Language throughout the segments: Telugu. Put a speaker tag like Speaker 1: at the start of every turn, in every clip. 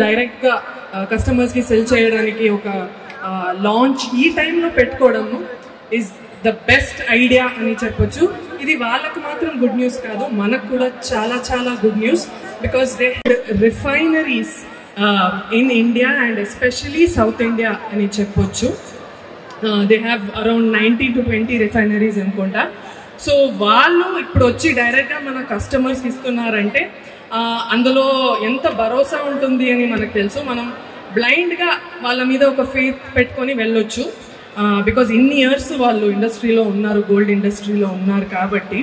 Speaker 1: డైరెక్ట్గా కస్టమర్స్కి సెల్ చేయడానికి ఒక లాంచ్ ఈ టైంలో పెట్టుకోవడము ఈజ్ ద బెస్ట్ ఐడియా అని చెప్పొచ్చు. ఇది వాళ్ళకి మాత్రం గుడ్ న్యూస్ కాదు, మనకు కూడా చాలా చాలా good news. Because they refineries in India and especially south India అని చెప్పొచ్చు. They have around 19 to 20 refineries అనుకుంటా. సో వాళ్ళు ఇప్పుడు వచ్చి డైరెక్ట్గా మన కస్టమర్స్కి ఇస్తున్నారంటే అందులో ఎంత భరోసా ఉంటుంది అని మనకు తెలుసు. మనం బ్లైండ్గా వాళ్ళ మీద ఒక ఫెయిత్ పెట్టుకొని వెళ్ళొచ్చు. బికాజ్ ఇన్ని ఇయర్స్ వాళ్ళు ఇండస్ట్రీలో ఉన్నారు, గోల్డ్ ఇండస్ట్రీలో ఉన్నారు కాబట్టి.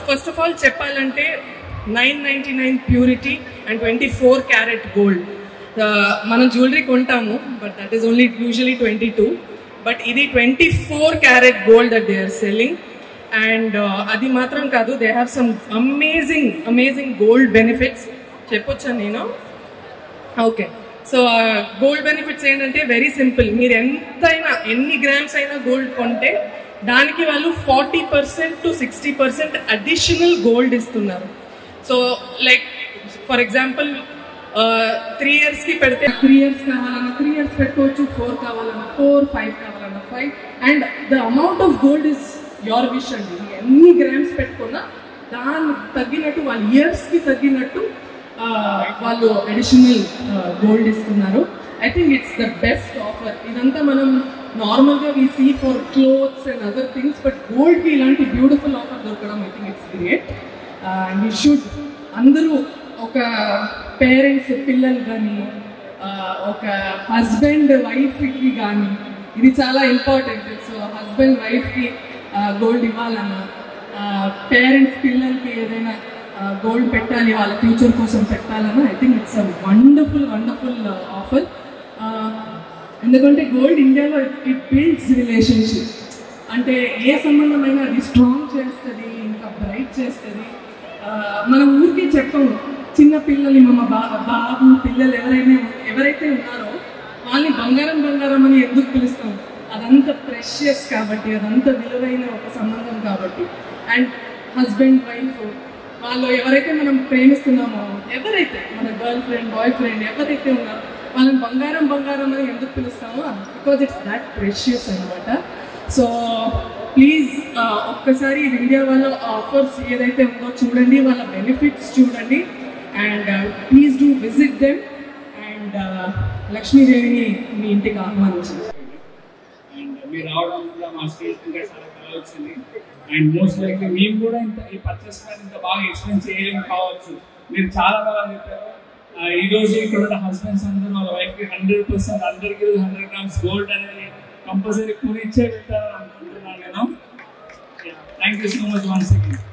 Speaker 1: ఫస్ట్ ఆఫ్ ఆల్ చెప్పాలంటే 999 ప్యూరిటీ అండ్ 24 క్యారెట్ గోల్డ్. మనం జ్యువెలరీ కొంటాము, but that is only usually 22, but ఇది 24 carat gold that they are selling. And అది మాత్రం కాదు, they have some amazing gold benefits. చెప్పొచ్చా నేను? ఓకే. సో గోల్డ్ బెనిఫిట్స్ ఏంటంటే వెరీ సింపుల్. మీరు ఎంతైనా ఎన్ని గ్రామ్స్ అయినా గోల్డ్ కొంటే దానికి వాళ్ళు 40% to 60% అడిషనల్ గోల్డ్ ఇస్తున్నారు. సో లైక్ ఫర్ ఎగ్జాంపుల్ 3 yearsకి పెడితే 3 years కావాలన్నా 3 years పెట్టుకోవచ్చు, 4 కావాలన్నా 4, 5 కావాలన్నా 5. And the amount of gold is your wish అండి. ఎన్ని గ్రామ్స్ పెట్టుకున్నా దానికి తగ్గినట్టు వాళ్ళ ఇయర్స్కి తగ్గినట్టు వాళ్ళు అడిషనల్ గోల్డ్ ఇస్తున్నారు. I think it's the best offer. ఇదంతా మనం నార్మల్గా we see for clothes and other things, but గోల్డ్కి ఇలాంటి బ్యూటిఫుల్ ఆఫర్ దొరకడం I think it's great. And you should అందరూ ఒక పేరెంట్స్ పిల్లలు కానీ ఒక హస్బెండ్ వైఫ్కి కానీ ఇది చాలా ఇంపార్టెంట్. సో హస్బెండ్ వైఫ్కి గోల్డ్ ఇవ్వాలన్నా, పేరెంట్స్ పిల్లలకి ఏదైనా గోల్డ్ పెట్టాలి వాళ్ళ ఫ్యూచర్ కోసం పెట్టాలన్నా I think it's a wonderful offer. ఎందుకంటే గోల్డ్ ఇండియాలో ఇట్ బిల్డ్స్ రిలేషన్షిప్. అంటే ఏ సంబంధమైనా అది స్ట్రాంగ్ చేస్తుంది, ఇంకా బ్రైట్ చేస్తుంది. మనం ఊరికే చెప్పము, చిన్న పిల్లలు మా బాబు పిల్లలు ఎవరైతే ఉన్నారో వాళ్ళని బంగారం అని ఎందుకు పిలుస్తాం? అదంతా ప్రెషియస్ కాబట్టి, అదంతా విలువైన ఒక సంబంధం కాబట్టి. అండ్ హస్బెండ్ వైఫ్ వాళ్ళు ఎవరైతే మనం ప్రేమిస్తున్నామో, ఎవరైతే మన గర్ల్ ఫ్రెండ్ బాయ్ ఫ్రెండ్ ఎవరైతే ఉన్నారో వాళ్ళని బంగారం అని ఎందుకు పిలుస్తామో బికాజ్ ఇట్స్ దాట్ ప్రెషియస్ అనమాట. సో ప్లీజ్ ఒక్కసారి ఇండియా వాళ్ళ ఆఫర్స్ ఏదైతే ఉందో చూడండి, వాళ్ళ బెనిఫిట్స్ చూడండి. And please do visit them. And లక్ష్మీదేవిని మీ ఇంటికి ఆహ్వానించండి.
Speaker 2: అండ్ మీరు రావడం కూడా మా స్టేజ్ ఇంకా చాలా కళ వచ్చింది. అండ్ మోస్ట్ లైక్లీ మేము కూడా ఈ పర్చేస్ కానీ ఇంత బాగా ఎక్స్ప్లెయిన్ చేయలేము కావచ్చు. మీరు చాలా బాగా చెప్పారు. ఈరోజు ఇక్కడ ఉన్న హస్బెండ్స్ అందరూ వాళ్ళ వైఫ్కి 100% అందరికీ 100 grams గోల్డ్ అనేది కంపల్సరీ కొనిచ్చే పెట్టాలని అనుకుంటున్నాను నేను. Thank you so much once again.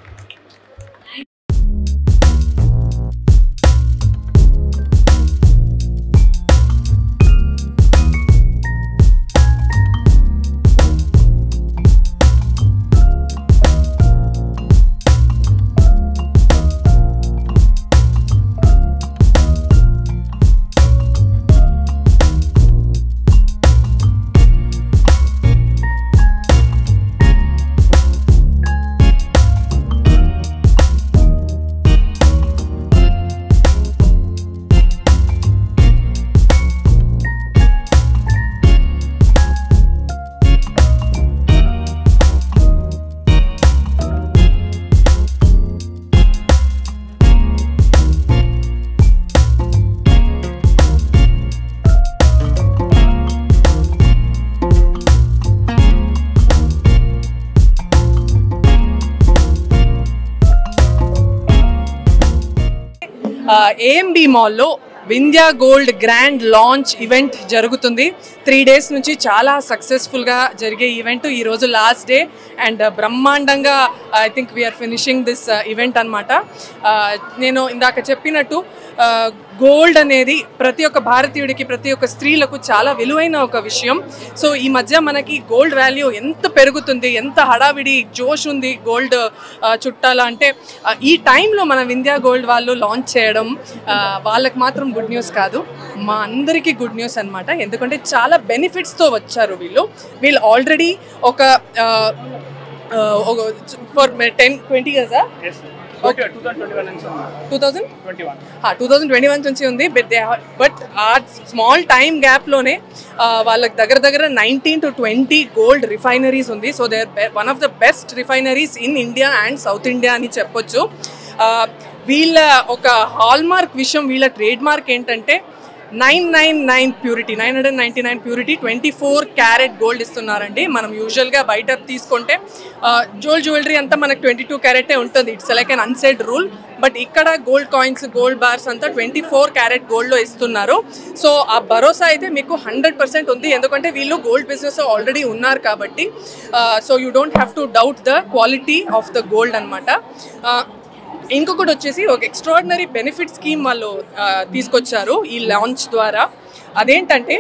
Speaker 1: AMB మాల్లో Vindhya gold grand launch event జరుగుతుంది. 3 days నుంచి చాలా సక్సెస్ఫుల్గా జరిగే ఈవెంట్. ఈరోజు లాస్ట్ డే అండ్ బ్రహ్మాండంగా I think we're finishing this event అనమాట. నేను ఇందాక చెప్పినట్టు గోల్డ్ అనేది ప్రతి ఒక్క భారతీయుడికి, ప్రతి ఒక్క స్త్రీలకు చాలా విలువైన ఒక విషయం. సో ఈ మధ్య మనకి గోల్డ్ వాల్యూ ఎంత పెరుగుతుంది, ఎంత హడావిడి జోష్ ఉంది గోల్డ్ చుట్టాల అంటే ఈ టైంలో మన వింధ్యా గోల్డ్ వాళ్ళు లాంచ్ చేయడం వాళ్ళకి మాత్రం గుడ్ న్యూస్ కాదు, మా అందరికీ గుడ్ న్యూస్ అనమాట. ఎందుకంటే చాలా బెనిఫిట్స్తో వచ్చారు వీళ్ళు ఆల్రెడీ ఒక ఫర్ 10-20 years
Speaker 2: Okay,
Speaker 1: 2021 నుంచి ఉంది. బట్ ఆ స్మాల్ టైమ్ గ్యాప్లోనే వాళ్ళకి దగ్గర 19 to 20 గోల్డ్ రిఫైనరీస్ ఉంది. So they are one of the best refineries in India and South India అని చెప్పొచ్చు. వీళ్ళ ఒక హాల్మార్క్ విషయం, వీళ్ళ ట్రేడ్ మార్క్ ఏంటంటే 999 ప్యూరిటీ, 999 ప్యూరిటీ, 24 క్యారెట్ గోల్డ్ ఇస్తున్నారండి. మనం యూజువల్గా బయట తీసుకుంటే జ్యువెలరీ అంతా మనకు 22 క్యారెటే ఉంటుంది. It's like an unsaid rule. But ఇక్కడ గోల్డ్ కాయిన్స్, గోల్డ్ బార్స్ అంతా 24 క్యారెట్ గోల్డ్లో ఇస్తున్నారు. సో ఆ భరోసా అయితే మీకు 100% ఉంది, ఎందుకంటే వీళ్ళు గోల్డ్ బిజినెస్ ఆల్రెడీ ఉన్నారు కాబట్టి. So you don't have to doubt the quality of the gold అనమాట. ఇంకొకటి వచ్చేసి ఒక ఎక్స్ట్రాడినరీ బెనిఫిట్ స్కీమ్ వాళ్ళు తీసుకొచ్చారు ఈ లాంచ్ ద్వారా. అదేంటంటే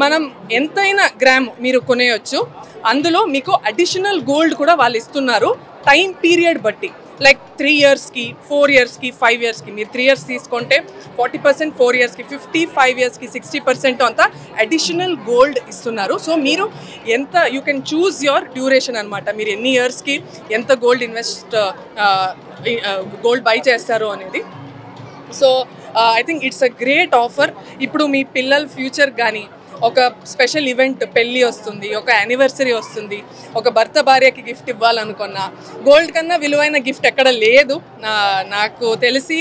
Speaker 1: మనం ఎంతైనా గ్రామ్ మీరు కొనేయచ్చు, అందులో మీకు అడిషనల్ గోల్డ్ కూడా వాళ్ళు ఇస్తున్నారు టైం పీరియడ్ బట్టి. లైక్ 3 yearsకి, 4 yearsకి, 5 yearsకి. మీరు 3 years తీసుకుంటే 40%, 4 yearsకి 50%, 5 yearsకి 60% అంతా అడిషనల్ గోల్డ్ ఇస్తున్నారు. సో మీరు ఎంత you can choose your duration అనమాట. మీరు ఎన్ని ఇయర్స్కి ఎంత గోల్డ్ గోల్డ్ బై చేస్తారు అనేది. So I think it's a great offer. ఇప్పుడు మీ పిల్లల ఫ్యూచర్ కానీ, ఒక స్పెషల్ ఈవెంట్, పెళ్ళి వస్తుంది, ఒక యానివర్సరీ వస్తుంది, ఒక భర్త భార్యకి గిఫ్ట్ ఇవ్వాలనుకున్నా, గోల్డ్ కన్నా విలువైన గిఫ్ట్ ఎక్కడ లేదు. నాకు తెలిసి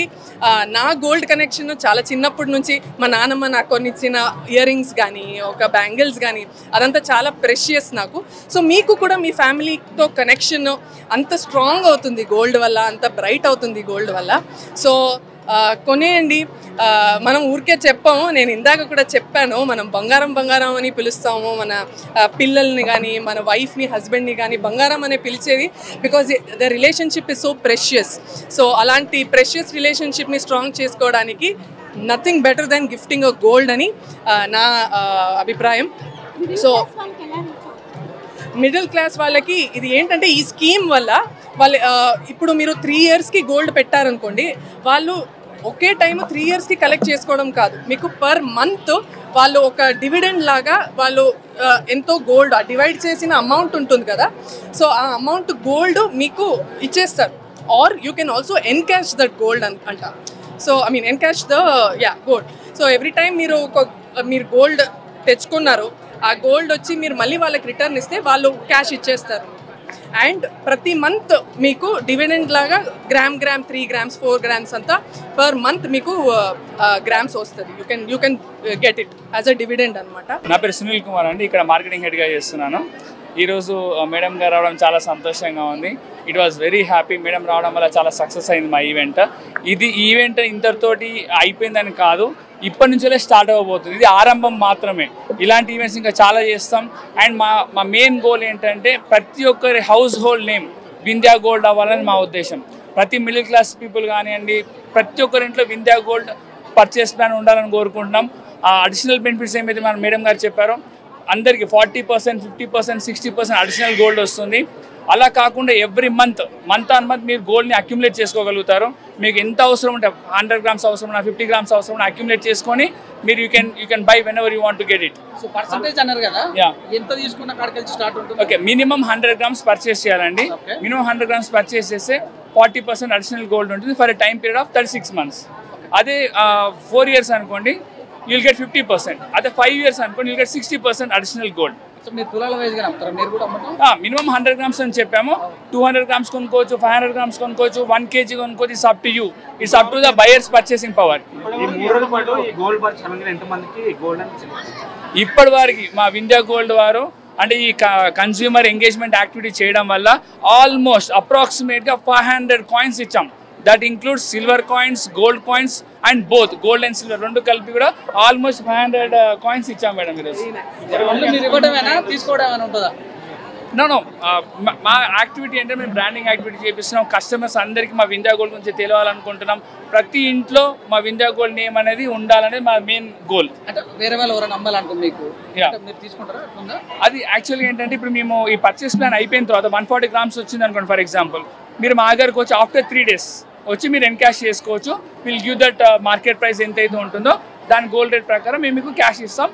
Speaker 1: నా గోల్డ్ కనెక్షన్ చాలా చిన్నప్పటి నుంచి మా నాన్నమ్మ నాకు కొన్ని ఇచ్చిన ఇయర్ రింగ్స్ కానీ, ఒక బ్యాంగిల్స్ కానీ, అదంతా చాలా ప్రెషియస్ నాకు. సో మీకు కూడా మీ ఫ్యామిలీతో కనెక్షన్ అంత స్ట్రాంగ్ అవుతుంది గోల్డ్ వల్ల, అంత బ్రైట్ అవుతుంది గోల్డ్ వల్ల. సో కొనేయండి. మనం ఊరికే చెప్పాము, నేను ఇందాక కూడా చెప్పాను, మనం బంగారం బంగారం అని పిలుస్తాము మన పిల్లల్ని కానీ, మన వైఫ్ని, హస్బెండ్ని కానీ బంగారం అనే పిలిచేది because the relationship is so precious. So అలాంటి ప్రెషియస్ రిలేషన్షిప్ని స్ట్రాంగ్ చేసుకోవడానికి nothing better then gifting a gold అని నా అభిప్రాయం. సో మిడిల్ క్లాస్ వాళ్ళకి ఇది ఏంటంటే ఈ స్కీమ్ వల్ల ఇప్పుడు మీరు 3 yearsకి గోల్డ్ పెట్టారనుకోండి, వాళ్ళు ఒకే టైం 3 yearsకి కలెక్ట్ చేసుకోవడం కాదు, మీకు పర్ మంత్ వాళ్ళు ఒక డివిడెండ్ లాగా వాళ్ళు ఎంతో గోల్డ్ డివైడ్ చేసిన అమౌంట్ ఉంటుంది కదా, సో ఆ అమౌంట్ గోల్డ్ మీకు ఇచ్చేస్తారు. Or you can also encash that gold అంట. So I mean encash the gold. So every time మీరు గోల్డ్ తెచ్చుకున్నారు, ఆ గోల్డ్ వచ్చి మీరు మళ్ళీ వాళ్ళకి రిటర్న్ ఇస్తే వాళ్ళు క్యాష్ ఇచ్చేస్తారు. అండ్ ప్రతి మంత్ మీకు డివిడెండ్ లాగా గ్రామ్ 3 grams 4 grams అంతా పర్ మంత్ మీకు గ్రామ్స్ వస్తుంది. You can get it as a dividend అనమాట.
Speaker 2: నా పేరు సునీల్ కుమార్ అండి, ఇక్కడ మార్కెటింగ్ హెడ్గా చేస్తున్నాను. ఈరోజు మేడం గారు రావడం చాలా సంతోషంగా ఉంది. It was very happy. Madam రావడం వల్ల చాలా సక్సెస్ అయింది మా ఈవెంట్. ఇది ఈవెంట్ ఇంతటితోటి అయిపోయిందని కాదు, ఇప్పటి నుంచే స్టార్ట్ అవ్వబోతుంది. ఇది ఆరంభం మాత్రమే. ఇలాంటి ఈవెంట్స్ ఇంకా చాలా చేస్తాం. అండ్ మా మెయిన్ గోల్ ఏంటంటే ప్రతి ఒక్కరి house hold name Vindhya gold అవ్వాలని మా ఉద్దేశం. ప్రతి మిడిల్ క్లాస్ పీపుల్ కానివ్వండి, ప్రతి ఒక్కరి ఇంట్లో వింధ్యా గోల్డ్ పర్చేస్ ప్లాన్ ఉండాలని కోరుకుంటున్నాం. ఆ అడిషనల్ బెనిఫిట్స్ ఏమైతే మన మేడం గారు చెప్పారో అందరికీ 40%, 50%, 60% అడిషనల్ గోల్డ్ వస్తుంది. అలా కాకుండా ఎవ్రీ మంత్ ఆన్ మంత్ మీరు గోల్డ్ని అక్యుములేట్ చేసుకోగలుగుతారు. మీకు ఎంత అవసరం ఉంటే 100 grams అవసరం, 50 grams అవసరం అక్యుములేట్ చేసుకొని మీరు you can buy when ever you want to get it.
Speaker 3: So percentage అన్నారు కదా, ఎంత తీసుకున్న కాడికి స్టార్ట్ ఉంటుంది?
Speaker 2: ఓకే, మినిమం 100 grams పర్చేస్ చేయాలండి. మినిమం 100 grams పర్చేస్ చేస్తే 40% అడిషనల్ గోల్డ్ ఉంటుంది for a time period of 36 months. అదే 4 years అనుకోండి, you'll get 50%. అదే 5 years అనుకోండి, you'll get 60% additional gold.
Speaker 3: So మీరు తులాల వైజ్గా అమ్ముతారా? మీరు కూడా
Speaker 2: మినిమం 100 grams అని చెప్పాము. 200 grams కొనుక్కోవచ్చు, 500 grams కొనుక్కోవచ్చు, 1 kg కొనుక్కోవచ్చు. It's up to you, it's up to the buyers purchasing power. ఇప్పటి వరకు మా వింధ్యా గోల్డ్ వారు అంటే ఈ కన్స్యూమర్ ఎంగేజ్మెంట్ యాక్టివిటీ చేయడం వల్ల ఆల్మోస్ట్ అప్రాక్సిమేట్గా 500 coins ఇచ్చాం. That includes silver coins, gold coins and both gold and silver రెండు కలిపి కూడా ఆల్మోస్ట్ 500 coins ఇచ్చాం మేడం ఈరోజు.
Speaker 3: మీరు ఇవ్వడమేనా, తీసుకోవడం ఉంటుందా?
Speaker 2: నో మా యాక్టివిటీ అంటే మేము బ్రాండింగ్ యాక్టివిటీ చేపిస్తున్నాం. కస్టమర్స్ అందరికీ మా వింధ్యా గోల్డ్ గురించి తెలియాలనుకుంటున్నాం. ప్రతి ఇంట్లో మా వింధ్యా గోల్డ్ నేమ్ అనేది ఉండాలనేది మా మెయిన్ గోల్.
Speaker 3: అంటే వేరే వాళ్ళు ఎవరైనా నమ్మాలనుకుంటే మీకు మీరు తీసుకుంటారా?
Speaker 2: అది యాక్చువల్గా ఏంటంటే ఇప్పుడు మేము ఈ పర్చేస్ ప్లాన్ అయిపోయిన తర్వాత 140 grams వచ్చింది అనుకోండి ఫర్ ఎగ్జాంపుల్, మీరు మా దగ్గరకు వచ్చి ఆఫ్టర్ 3 days వచ్చి మీరు ఎన్కాష్ చేసుకోవచ్చు. Will give that market price ఎంత అయితే ఉంటుందో దాని గోల్డ్ రేట్ ప్రకారం మేము మీకు క్యాష్ ఇస్తాం.